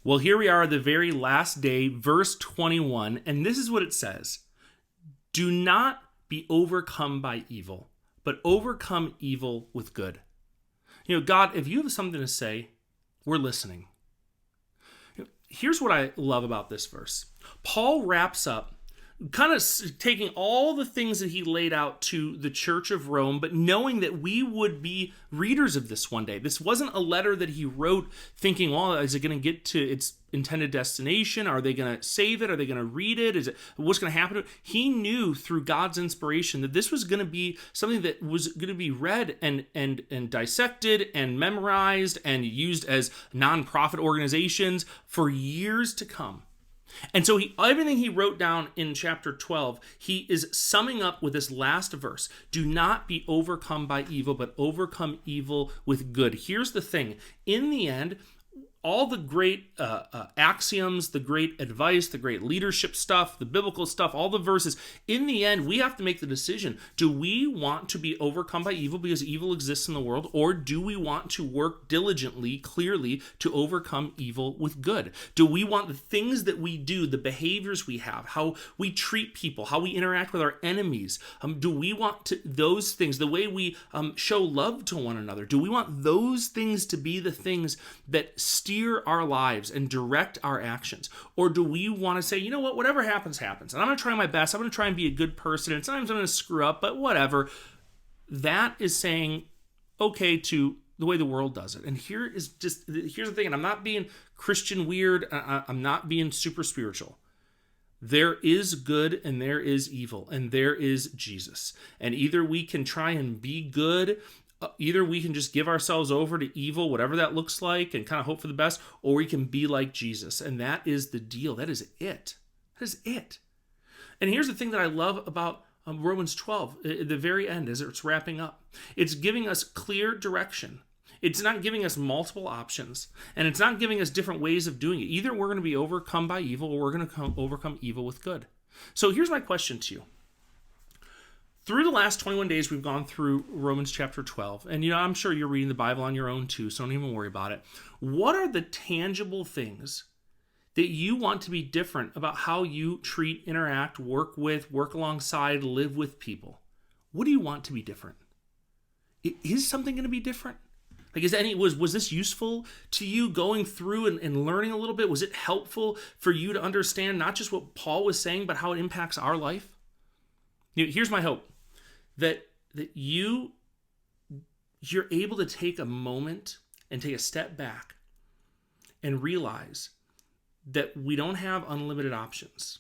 Well, here we are, the very last day, verse 21, and this is what it says. Do not be overcome by evil, but overcome evil with good. God, if you have something to say, we're listening. Here's what I love about this verse. Paul wraps up kind of taking all the things that he laid out to the church of Rome, but knowing that we would be readers of this one day. This wasn't a letter that he wrote thinking, well, is it going to get to its intended destination? Are they going to save it? Are they going to read it? What's going to happen to it? He knew through God's inspiration that this was going to be something that was going to be read and dissected and memorized and used as nonprofit organizations for years to come. And so everything he wrote down in chapter 12, he is summing up with this last verse. Do not be overcome by evil, but overcome evil with good. Here's the thing. In the end, all the great axioms, the great advice, the great leadership stuff, the biblical stuff, all the verses, in the end, we have to make the decision. Do we want to be overcome by evil because evil exists in the world, or do we want to work diligently, clearly, to overcome evil with good? Do we want the things that we do, the behaviors we have, how we treat people, how we interact with our enemies, do we want those things, the way we show love to one another, do we want those things to be the things that steer our lives and direct our actions? Or do we want to say, you know what, whatever happens, happens. And I'm going to try my best. I'm going to try and be a good person. And sometimes I'm going to screw up, but whatever. That is saying okay to the way the world does it. And here's the thing, and I'm not being Christian weird. I'm not being super spiritual. There is good and there is evil, and there is Jesus. And either we can try and be good, either we can just give ourselves over to evil, whatever that looks like, and kind of hope for the best, or we can be like Jesus. And that is the deal. That is it. That is it. And here's the thing that I love about Romans 12, at the very end, as it's wrapping up. It's giving us clear direction. It's not giving us multiple options, and it's not giving us different ways of doing it. Either we're going to be overcome by evil, or we're going to overcome evil with good. So here's my question to you. Through the last 21 days, we've gone through Romans chapter 12. And, I'm sure you're reading the Bible on your own too, so don't even worry about it. What are the tangible things that you want to be different about how you treat, interact, work with, work alongside, live with people? What do you want to be different? Is something going to be different? Like, was this useful to you going through and learning a little bit? Was it helpful for you to understand not just what Paul was saying, but how it impacts our life? Here's my hope. That you're able to take a moment and take a step back and realize that we don't have unlimited options.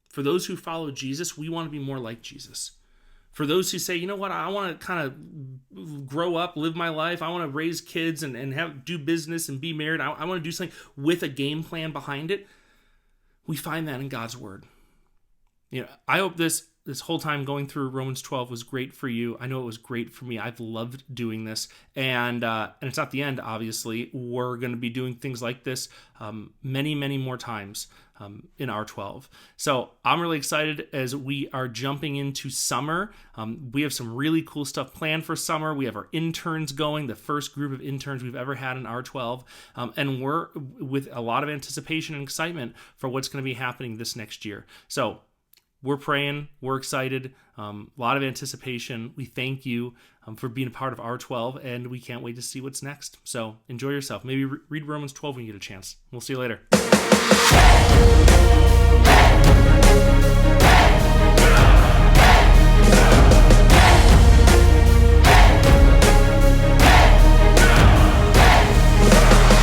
For those who follow Jesus, we want to be more like Jesus. For those who say, you know what, I want to kind of grow up, live my life, I want to raise kids and do business and be married, I want to do something with a game plan behind it, we find that in God's Word. I hope this whole time going through Romans 12 was great for you. I know it was great for me. I've loved doing this. And it's not the end, obviously. We're going to be doing things like this many, many more times in R12. So I'm really excited as we are jumping into summer. We have some really cool stuff planned for summer. We have our interns going, the first group of interns we've ever had in R12. And we're with a lot of anticipation and excitement for what's going to be happening this next year. So we're praying. We're excited. A lot of anticipation. We thank you for being a part of R12, and we can't wait to see what's next. So enjoy yourself. Maybe read Romans 12 when you get a chance. We'll see you later.